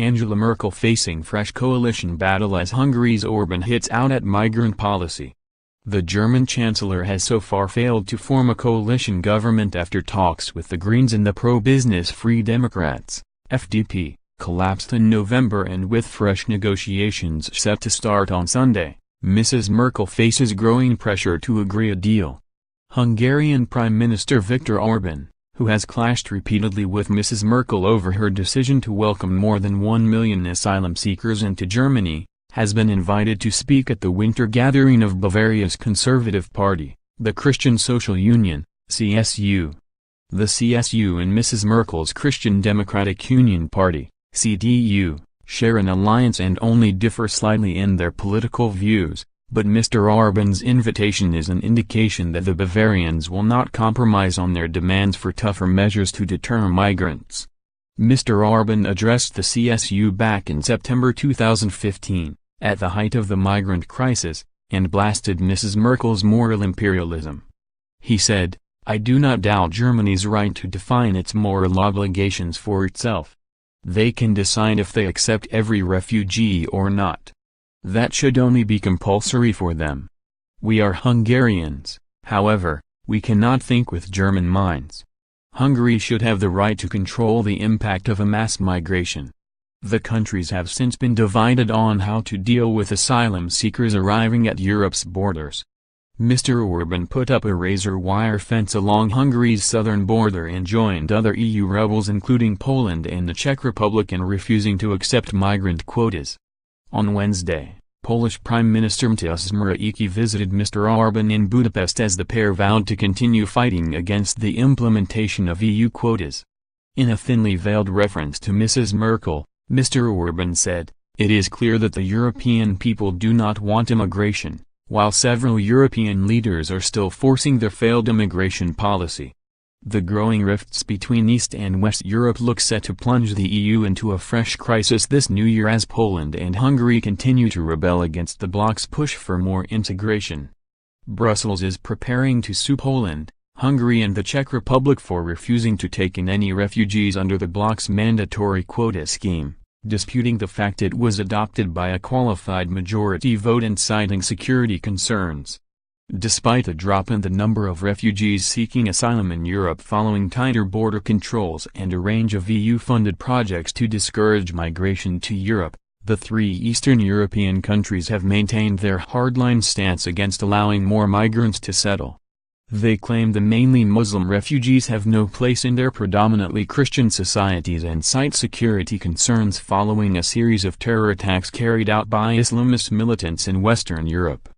Angela Merkel facing fresh coalition battle as Hungary's Orban hits out at migrant policy. The German chancellor has so far failed to form a coalition government after talks with the Greens and the pro-business Free Democrats, FDP, collapsed in November, and with fresh negotiations set to start on Sunday, Mrs Merkel faces growing pressure to agree a deal. Hungarian Prime Minister Viktor Orban, who has clashed repeatedly with Mrs Merkel over her decision to welcome more than 1 million asylum seekers into Germany, has been invited to speak at the winter gathering of Bavaria's Conservative Party, the Christian Social Union, CSU. The CSU and Mrs Merkel's Christian Democratic Union Party, CDU, share an alliance and only differ slightly in their political views, but Mr Orban's invitation is an indication that the Bavarians will not compromise on their demands for tougher measures to deter migrants. Mr Orban addressed the CSU back in September 2015, at the height of the migrant crisis, and blasted Mrs Merkel's moral imperialism. He said, "I do not doubt Germany's right to define its moral obligations for itself. They can decide if they accept every refugee or not. That should only be compulsory for them. We are Hungarians, however, we cannot think with German minds. Hungary should have the right to control the impact of a mass migration." The countries have since been divided on how to deal with asylum seekers arriving at Europe's borders. Mr Orban put up a razor wire fence along Hungary's southern border and joined other EU rebels including Poland and the Czech Republic in refusing to accept migrant quotas. On Wednesday, Polish Prime Minister Mrs Merkel visited Mr Orban in Budapest as the pair vowed to continue fighting against the implementation of EU quotas. In a thinly veiled reference to Mrs Merkel, Mr Orban said, "It is clear that the European people do not want immigration, while several European leaders are still forcing their failed immigration policy." The growing rifts between East and West Europe look set to plunge the EU into a fresh crisis this new year as Poland and Hungary continue to rebel against the bloc's push for more integration. Brussels is preparing to sue Poland, Hungary and the Czech Republic for refusing to take in any refugees under the bloc's mandatory quota scheme, disputing the fact it was adopted by a qualified majority vote and citing security concerns. Despite a drop in the number of refugees seeking asylum in Europe following tighter border controls and a range of EU-funded projects to discourage migration to Europe, the three Eastern European countries have maintained their hardline stance against allowing more migrants to settle. They claim the mainly Muslim refugees have no place in their predominantly Christian societies and cite security concerns following a series of terror attacks carried out by Islamist militants in Western Europe.